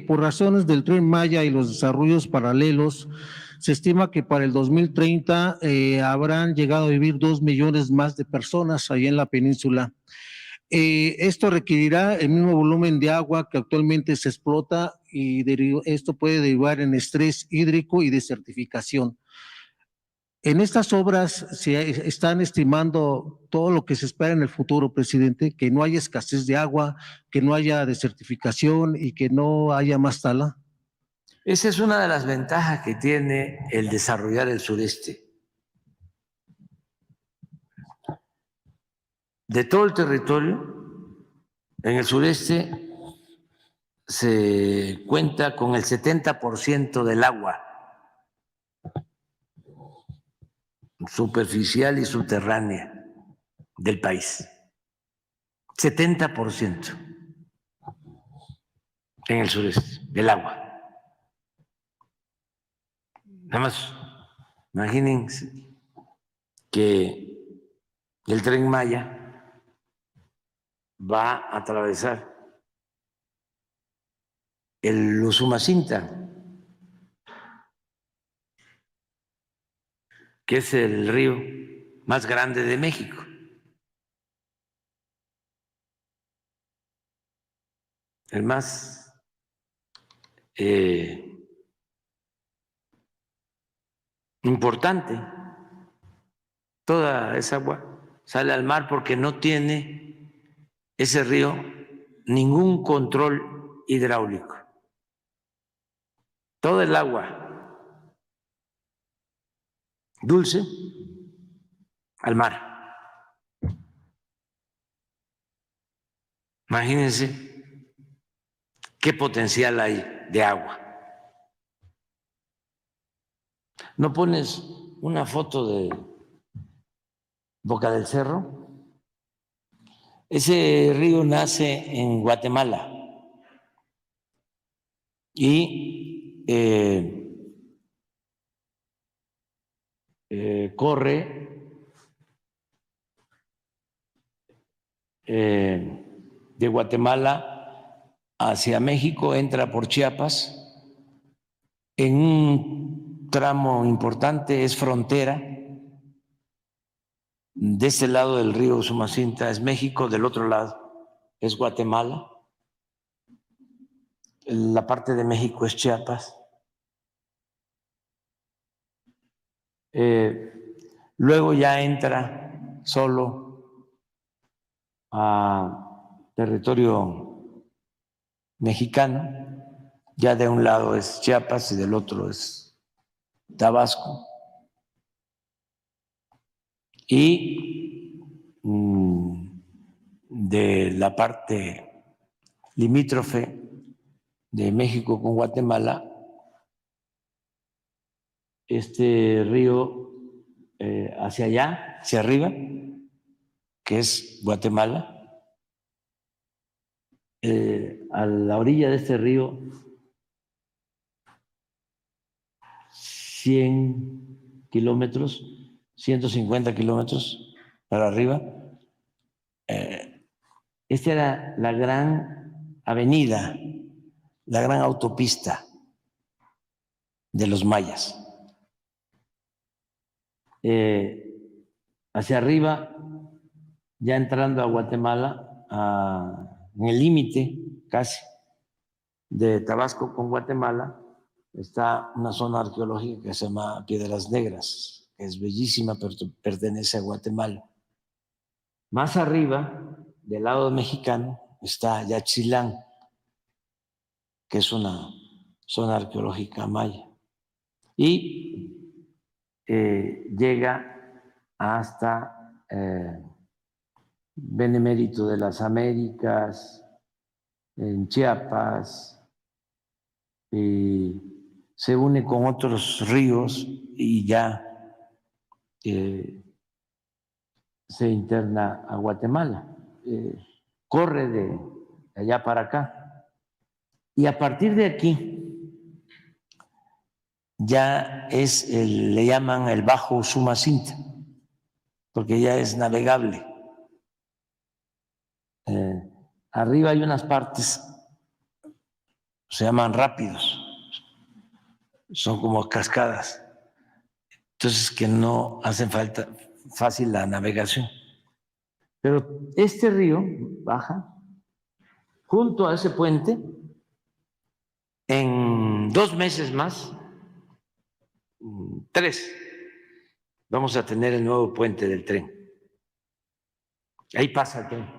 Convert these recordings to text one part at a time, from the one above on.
Por razones del Tren Maya y los desarrollos paralelos, se estima que para el 2030 habrán llegado a vivir 2 millones más de personas allá en la península. Esto requerirá el mismo volumen de agua que actualmente se explota y esto puede derivar en estrés hídrico y desertificación. En estas obras se están estimando todo lo que se espera en el futuro, presidente, que no haya escasez de agua, que no haya desertificación y que no haya más tala. Esa es una de las ventajas que tiene el desarrollar el sureste. De todo el territorio, en el sureste se cuenta con el 70% del agua superficial y subterránea del país. 70% en el sureste del agua. Nada más, imagínense que el Tren Maya va a atravesar el Usumacinta, que es el río más grande de México. El más importante. Toda esa agua sale al mar porque no tiene ese río ningún control hidráulico. Todo el agua dulce al mar. Imagínense qué potencial hay de agua. ¿No pones una foto de Boca del Cerro? Ese río nace en Guatemala y corre de Guatemala hacia México, entra por Chiapas. En un tramo importante es frontera. De este lado del río Usumacinta es México, del otro lado es Guatemala. La parte de México es Chiapas. Luego ya entra solo a territorio mexicano. Ya de un lado es Chiapas y del otro es Tabasco. Y de la parte limítrofe de México con Guatemala, este río hacia allá, hacia arriba, que es Guatemala, a la orilla de este río, 100 kilómetros, 150 kilómetros para arriba. Esta era la gran avenida, la gran autopista de los mayas. Hacia arriba, ya entrando a Guatemala, en el límite casi de Tabasco con Guatemala, está una zona arqueológica que se llama Piedras Negras, que es bellísima, pero pertenece a Guatemala. Más arriba, del lado mexicano, está Yaxchilán, que es una zona arqueológica maya. Y llega hasta Benemérito de las Américas, en Chiapas, y se une con otros ríos y ya se interna a Guatemala, corre de allá para acá. Y a partir de aquí ya le llaman el Bajo Usumacinta, porque ya es navegable. Arriba hay unas partes se llaman rápidos, son como cascadas, entonces que no hacen falta fácil la navegación. Pero este río baja junto a ese puente. En 2 meses más, 3, vamos a tener el nuevo puente del tren. Ahí pasa el tren.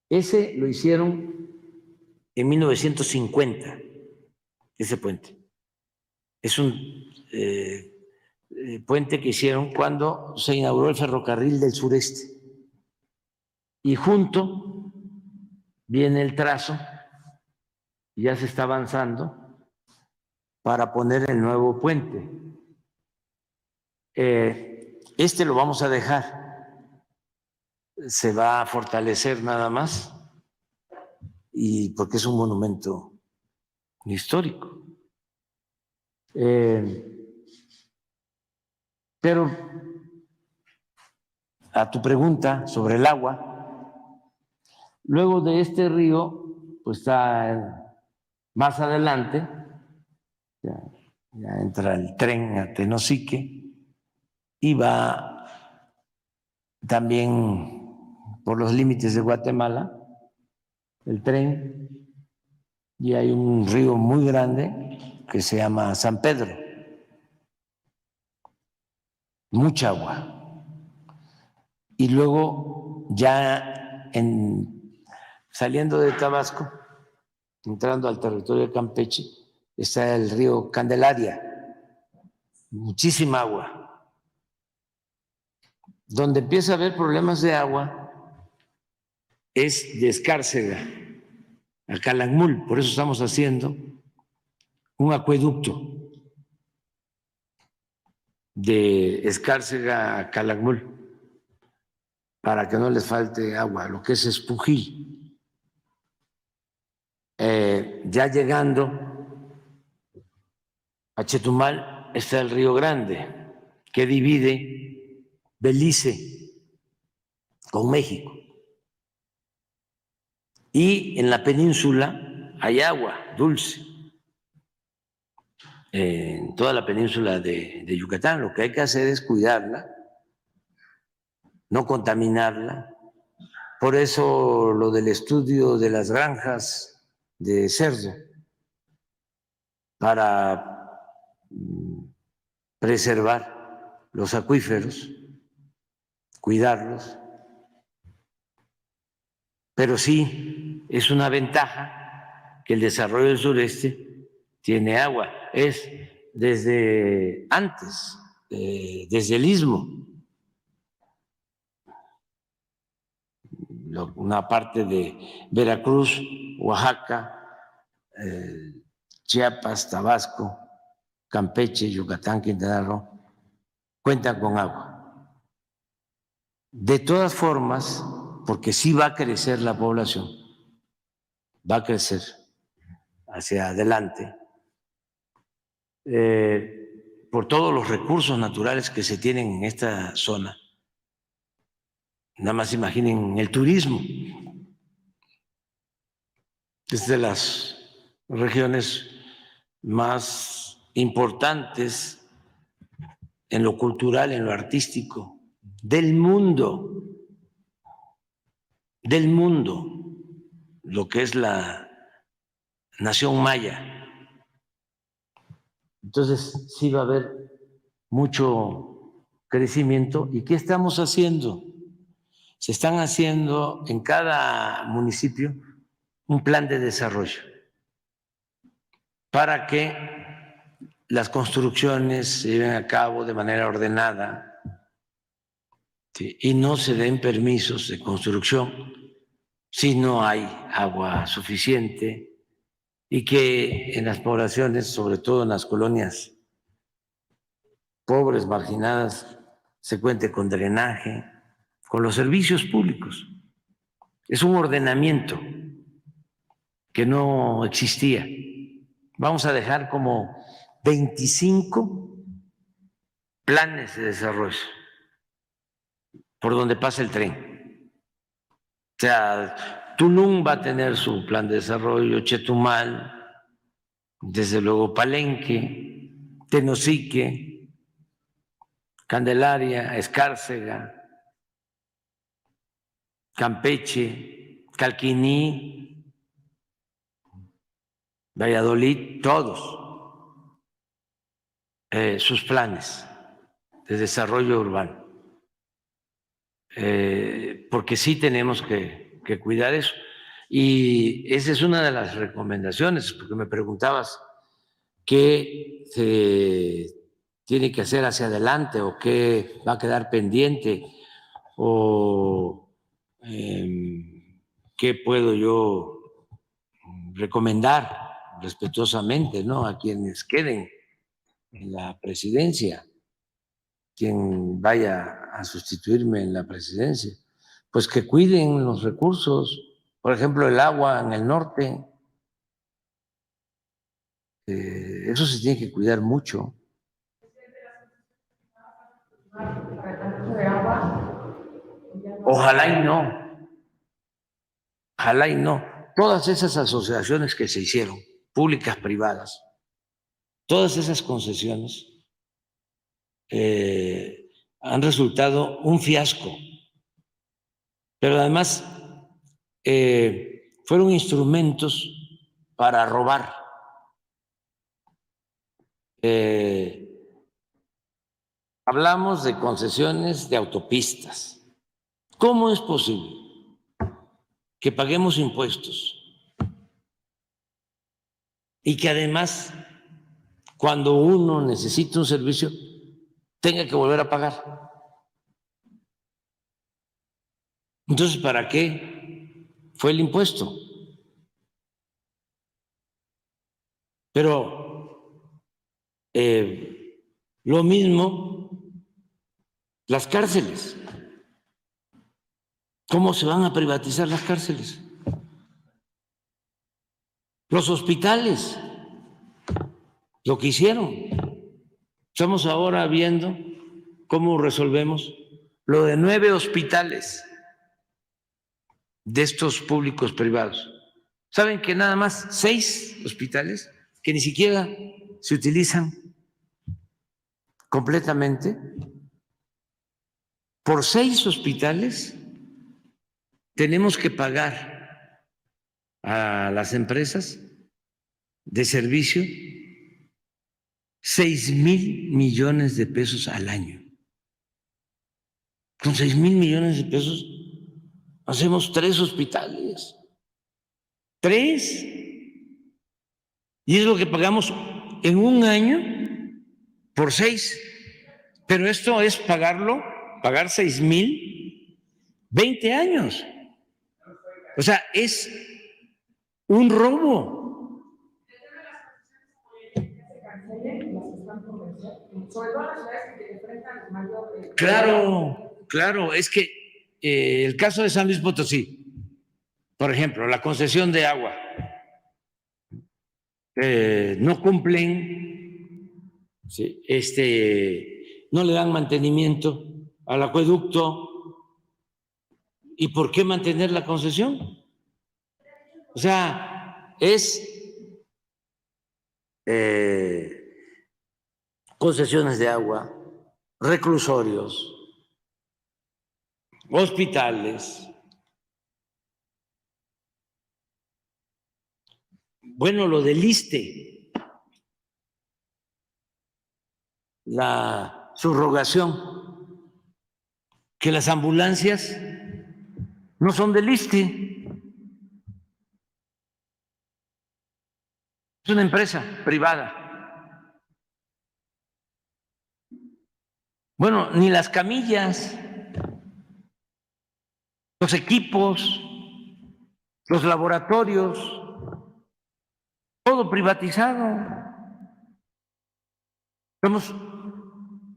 Ese lo hicieron en 1950, ese puente. Es un puente que hicieron cuando se inauguró el ferrocarril del sureste. Y junto viene el trazo, ya se está avanzando para poner el nuevo puente. Este lo vamos a dejar, se va a fortalecer nada más, y porque es un monumento histórico. Pero a tu pregunta sobre el agua, luego de este río, pues está más adelante, ya entra el tren a Tenosique y va también por los límites de Guatemala, el tren, y hay un río muy grande que se llama San Pedro, mucha agua. Y luego ya saliendo de Tabasco, entrando al territorio de Campeche, está el río Candelaria, muchísima agua. Donde empieza a haber problemas de agua es de Escárcega a Calakmul, por eso estamos haciendo un acueducto de Escárcega a Calakmul para que no les falte agua, lo que es Espujil. Ya llegando a Chetumal está el Río Grande, que divide Belice con México. Y en la península hay agua dulce. En toda la península de Yucatán, lo que hay que hacer es cuidarla, no contaminarla. Por eso lo del estudio de las granjas de cerdo, para preservar los acuíferos, cuidarlos. Pero sí es una ventaja que el desarrollo del sureste tiene agua. Es desde antes, desde el Istmo, una parte de Veracruz, Oaxaca, Chiapas, Tabasco, Campeche, Yucatán, Quintana Roo, cuentan con agua. De todas formas, porque sí va a crecer la población, va a crecer hacia adelante, por todos los recursos naturales que se tienen en esta zona. Nada más imaginen el turismo. Es de las regiones más importantes en lo cultural, en lo artístico, del mundo, lo que es la nación maya. Entonces sí va a haber mucho crecimiento. ¿Y qué estamos haciendo? Se están haciendo en cada municipio un plan de desarrollo para que las construcciones se lleven a cabo de manera ordenada, ¿sí? Y no se den permisos de construcción si no hay agua suficiente, y que en las poblaciones, sobre todo en las colonias pobres, marginadas, se cuente con drenaje, con los servicios públicos. Es un ordenamiento que no existía. Vamos a dejar como 25 planes de desarrollo por donde pasa el tren. O sea, Tulum va a tener su plan de desarrollo, Chetumal, desde luego Palenque, Tenosique, Candelaria, Escárcega, Campeche, Calquiní, Valladolid, todos sus planes de desarrollo urbano, porque sí tenemos que cuidar eso. Y esa es una de las recomendaciones, porque me preguntabas qué se tiene que hacer hacia adelante o qué va a quedar pendiente o qué puedo yo recomendar respetuosamente, ¿no?, a quienes queden en la presidencia, quien vaya a sustituirme en la presidencia, pues que cuiden los recursos, por ejemplo, el agua en el norte, eso se tiene que cuidar mucho. Ojalá y no, ojalá y no. Todas esas asociaciones que se hicieron, públicas, privadas, todas esas concesiones han resultado un fiasco, pero además fueron instrumentos para robar. Hablamos de concesiones de autopistas. ¿Cómo es posible que paguemos impuestos y que además, cuando uno necesita un servicio, tenga que volver a pagar? Entonces, ¿para qué fue el impuesto? Pero lo mismo las cárceles. ¿Cómo se van a privatizar las cárceles? Los hospitales, lo que hicieron. Estamos ahora viendo cómo resolvemos lo de 9 hospitales de estos públicos privados. ¿Saben que nada más 6 hospitales que ni siquiera se utilizan completamente? Por 6 hospitales tenemos que pagar a las empresas de servicio 6,000 millones de pesos al año. Con 6,000 millones de pesos hacemos 3 hospitales. 3. Y es lo que pagamos en un año por 6. Pero esto es pagar 6,000, 20 años. O sea, es un robo. Claro, claro, es que el caso de San Luis Potosí, por ejemplo, la concesión de agua, no cumplen, ¿sí?, no le dan mantenimiento al acueducto. ¿Y por qué mantener la concesión? O sea, es concesiones de agua, reclusorios, hospitales. Bueno, lo del ISSSTE, la subrogación, que las ambulancias no son del ISSSTE, es una empresa privada. Bueno, ni las camillas, los equipos, los laboratorios, todo privatizado. Estamos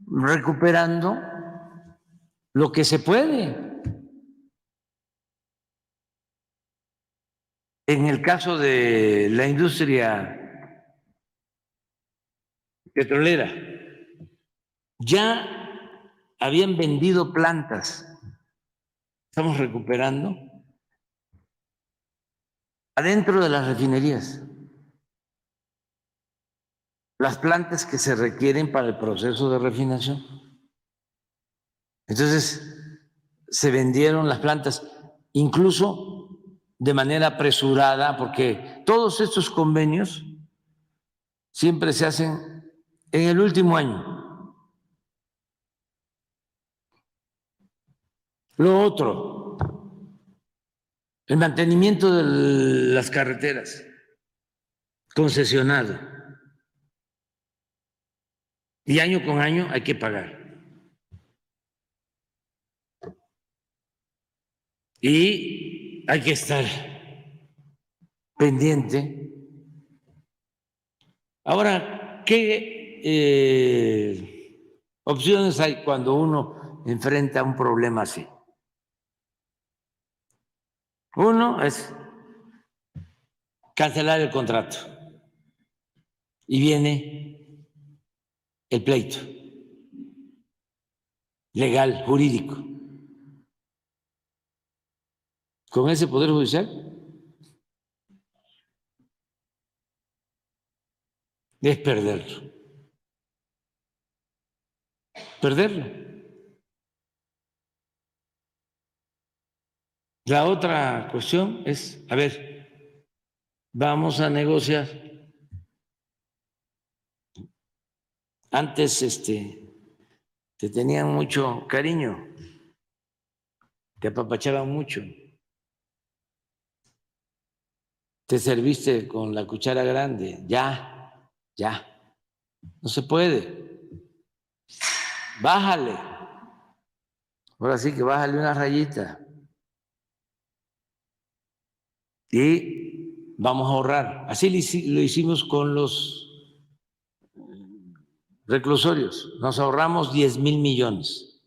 recuperando lo que se puede. En el caso de la industria petrolera, ya habían vendido plantas. Estamos recuperando adentro de las refinerías. las plantas que se requieren para el proceso de refinación. Entonces, se vendieron las plantas, incluso de manera apresurada, porque todos estos convenios siempre se hacen en el último año. Lo otro, el mantenimiento de las carreteras, concesionado. Y año con año hay que pagar. Y hay que estar pendiente. Ahora, ¿qué opciones hay cuando uno enfrenta un problema así? Uno es cancelar el contrato y viene el pleito legal, jurídico. Con ese Poder Judicial es perderlo. Perderlo. La otra cuestión es, a ver, vamos a negociar. Antes te tenían mucho cariño, te apapachaban mucho, te serviste con la cuchara grande, ya, no se puede. Bájale. Ahora sí que bájale una rayita. Y vamos a ahorrar. Así lo hicimos con los reclusorios. Nos ahorramos 10,000 millones.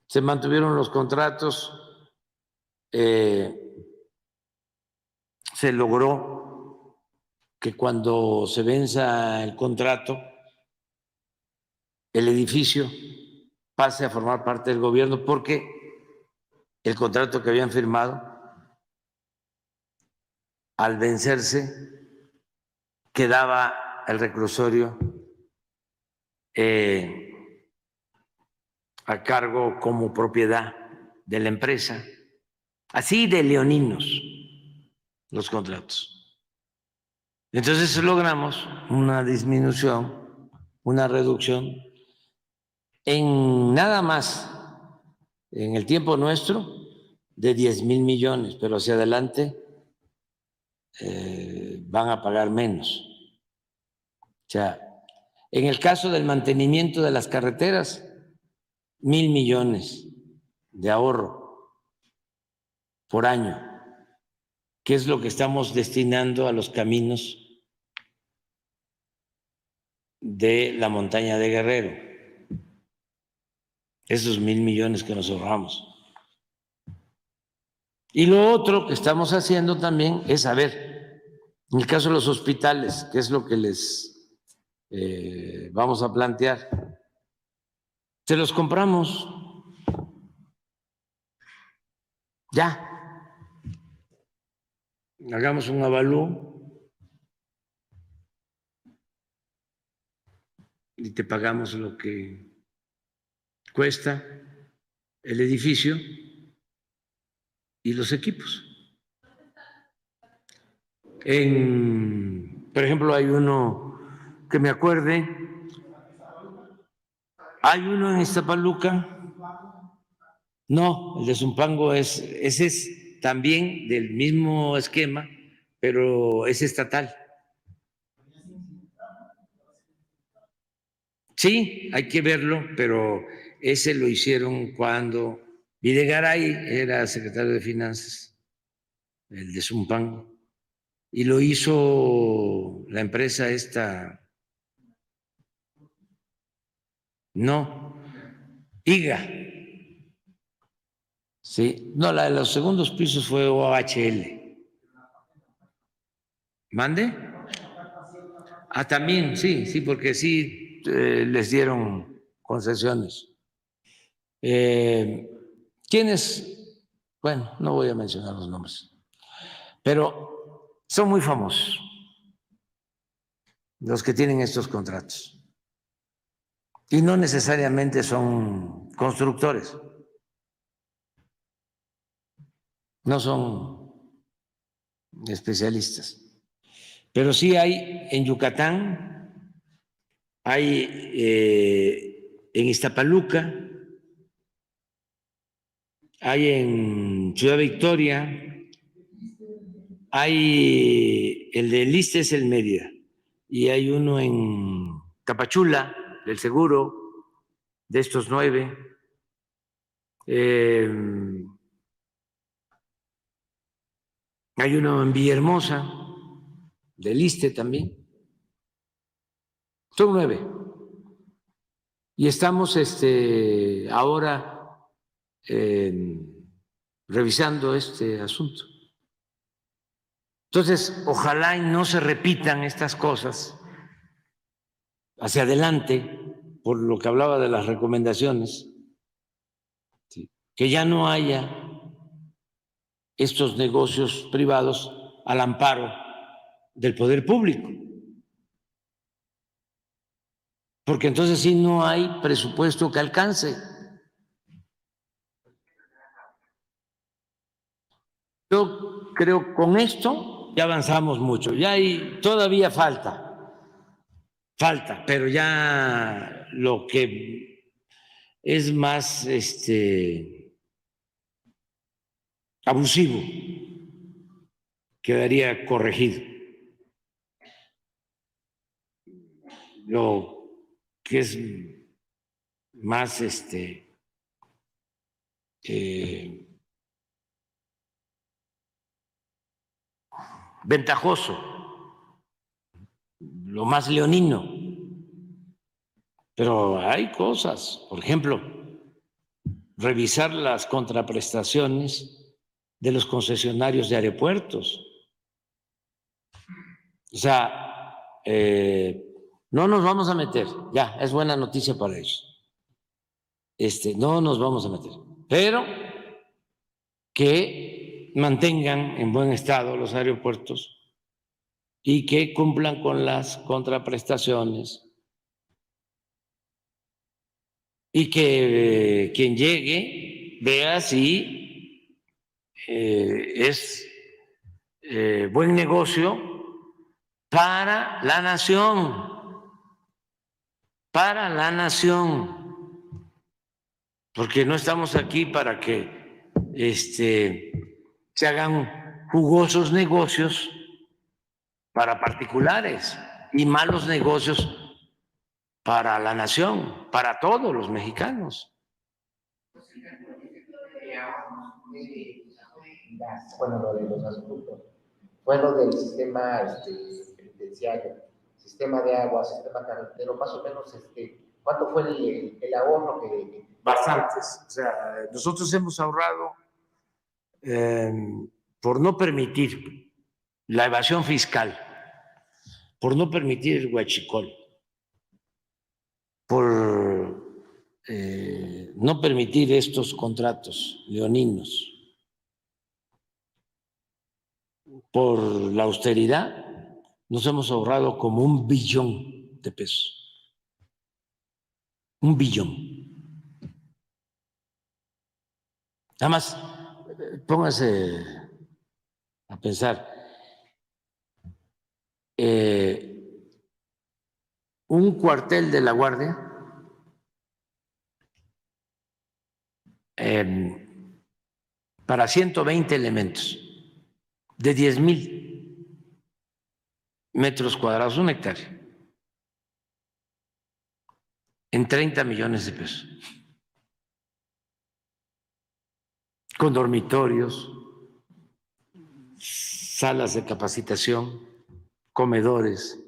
Se mantuvieron los contratos. Se logró que cuando se venza el contrato, el edificio pase a formar parte del gobierno, porque el contrato que habían firmado, al vencerse, quedaba el reclusorio a cargo como propiedad de la empresa. Así de leoninos los contratos. Entonces logramos una disminución, una reducción en nada más, en el tiempo nuestro, de 10,000 millones, pero hacia adelante van a pagar menos. O sea, en el caso del mantenimiento de las carreteras, 1,000 millones de ahorro por año, que es lo que estamos destinando a los caminos de la montaña de Guerrero. Esos 1,000 millones que nos ahorramos. Y lo otro que estamos haciendo también es, a ver, en el caso de los hospitales, ¿qué es lo que les vamos a plantear? Se los compramos. Ya. Hagamos un avalúo y te pagamos lo que cuesta el edificio y los equipos. Por ejemplo, hay uno que me acuerde, hay uno en Iztapaluca. No, el de Zumpango ese es también del mismo esquema, pero es estatal. Sí, hay que verlo, pero ese lo hicieron cuando Videgaray era secretario de Finanzas, el de Zumpango, y lo hizo la empresa esta, no, IGA. Sí, no, la de los segundos pisos fue OHL. ¿Mande? Ah, también, sí, porque sí les dieron concesiones. ¿Quiénes? Bueno, no voy a mencionar los nombres, pero son muy famosos. los que tienen estos contratos. Y no necesariamente son constructores, no son especialistas. Pero sí hay en Yucatán, hay en Iztapaluca, hay en Ciudad Victoria, hay el de Liste es el Mérida, y hay uno en Tapachula, del seguro, de estos 9. Hay uno en Villahermosa, del Liste también. Son 9. Y estamos ahora revisando este asunto. Entonces, ojalá y no se repitan estas cosas hacia adelante, por lo que hablaba de las recomendaciones, ¿sí? Que ya no haya estos negocios privados al amparo del poder público, porque entonces sí no hay presupuesto que alcance. Yo creo con esto ya avanzamos mucho, ya hay, todavía falta, pero ya lo que es más abusivo quedaría corregido. Lo que es más ventajoso, lo más leonino. Pero hay cosas, por ejemplo, revisar las contraprestaciones de los concesionarios de aeropuertos. O sea, no nos vamos a meter, ya, es buena noticia para ellos. No nos vamos a meter, pero que mantengan en buen estado los aeropuertos y que cumplan con las contraprestaciones y que quien llegue vea si es buen negocio para la nación, porque no estamos aquí para que se hagan jugosos negocios para particulares y malos negocios para la nación, para todos los mexicanos. Bueno, lo de los asuntos, fue lo del sistema penitenciario, sistema de agua, sistema carretero, más o menos, ¿cuánto fue el ahorro que... Bastantes. O sea, nosotros hemos ahorrado por no permitir la evasión fiscal, por no permitir el huachicol, por no permitir estos contratos leoninos, por la austeridad, nos hemos ahorrado como 1 billón de pesos. 1 billón. Nada más, póngase a pensar, un cuartel de la Guardia para 120 elementos de 10,000 metros cuadrados, 1 hectárea, en 30 millones de pesos, con dormitorios, salas de capacitación, comedores,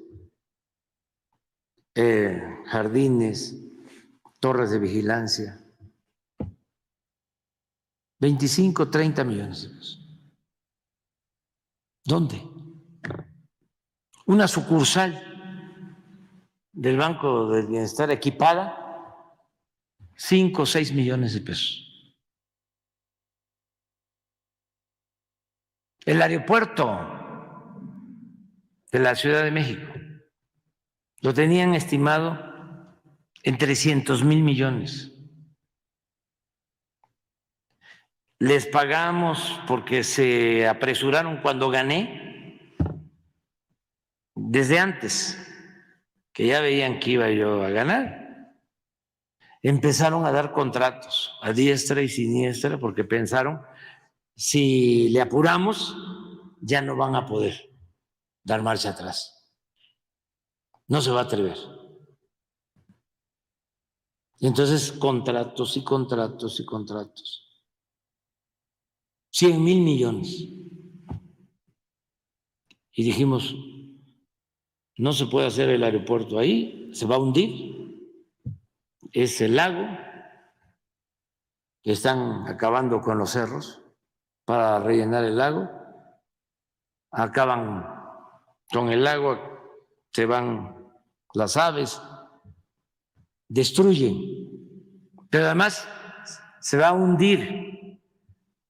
jardines, torres de vigilancia, 25, 30 millones de pesos. ¿Dónde? Una sucursal del Banco del Bienestar equipada, 5 o 6 millones de pesos. El aeropuerto de la Ciudad de México, Lo tenían estimado en 300,000 millones. Les pagamos porque se apresuraron cuando gané, desde antes, que ya veían que iba yo a ganar. Empezaron a dar contratos a diestra y siniestra porque pensaron, si le apuramos, ya no van a poder dar marcha atrás. No se va a atrever. Y entonces contratos y contratos y contratos. 100,000 millones. Y dijimos, no se puede hacer el aeropuerto ahí, se va a hundir. Es el lago, que están acabando con los cerros para rellenar el lago. Acaban con el lago, se van las aves, destruyen. Pero además se va a hundir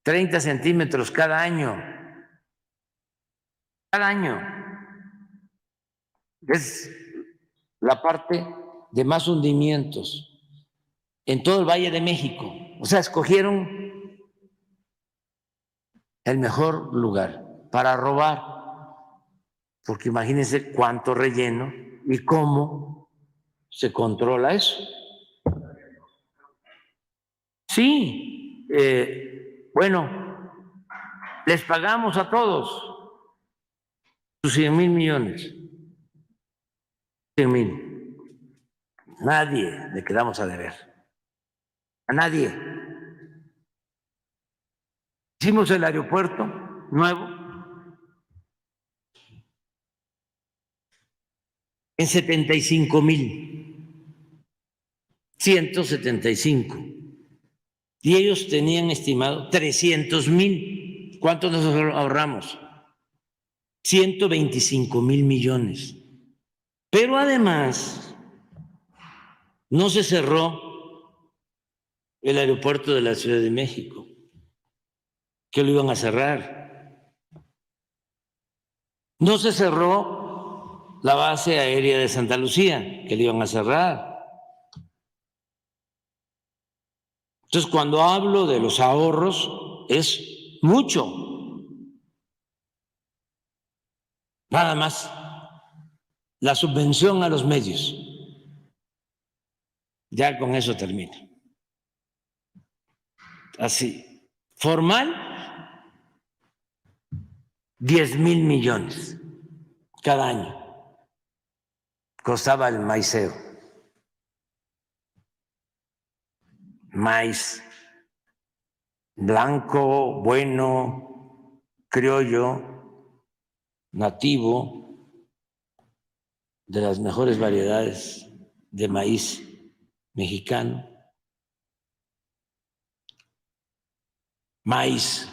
30 centímetros cada año. Cada año. Es la parte de más hundimientos en todo el Valle de México. O sea, escogieron el mejor lugar para robar, porque imagínense cuánto relleno y cómo se controla eso. Sí, bueno, les pagamos a todos sus 100,000 millones. 100,000. Nadie le quedamos a deber. A nadie. Hicimos el aeropuerto nuevo en 75,000. 175. Y ellos tenían estimado 300,000. ¿Cuánto nos ahorramos? 125,000 millones. Pero además, no se cerró el aeropuerto de la Ciudad de México, que lo iban a cerrar. No se cerró la base aérea de Santa Lucía, que lo iban a cerrar. Entonces, cuando hablo de los ahorros, es mucho. Nada más la subvención a los medios. Ya con eso termino. Así, formal, 10,000 millones cada año costaba el maiceo. Maíz blanco, bueno, criollo, nativo, de las mejores variedades de maíz mexicano. Maíz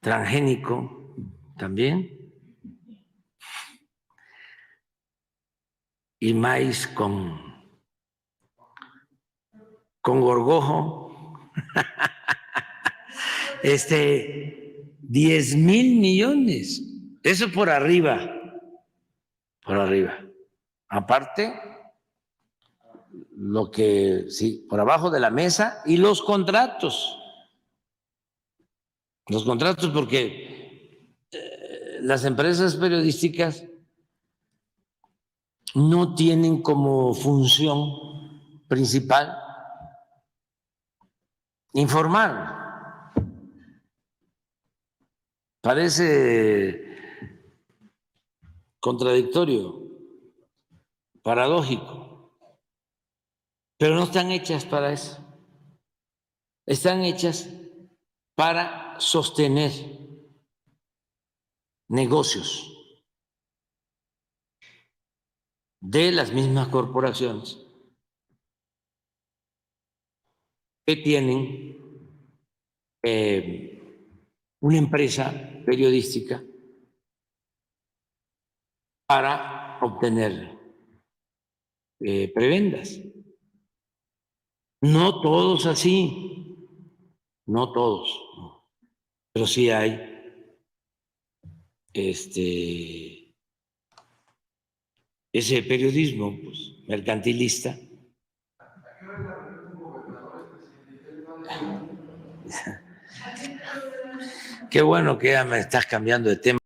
transgénico también. Y maíz con gorgojo. 10,000 millones. Eso por arriba. Por arriba. Aparte, lo que, sí, por abajo de la mesa y los contratos. Los contratos porque las empresas periodísticas no tienen como función principal informar. Parece contradictorio, paradójico, pero no están hechas para eso. Están hechas para sostener negocios de las mismas corporaciones que tienen una empresa periodística para obtener prebendas. No todos así, no todos, pero sí hay ese periodismo pues, mercantilista. Qué bueno que ya me estás cambiando de tema.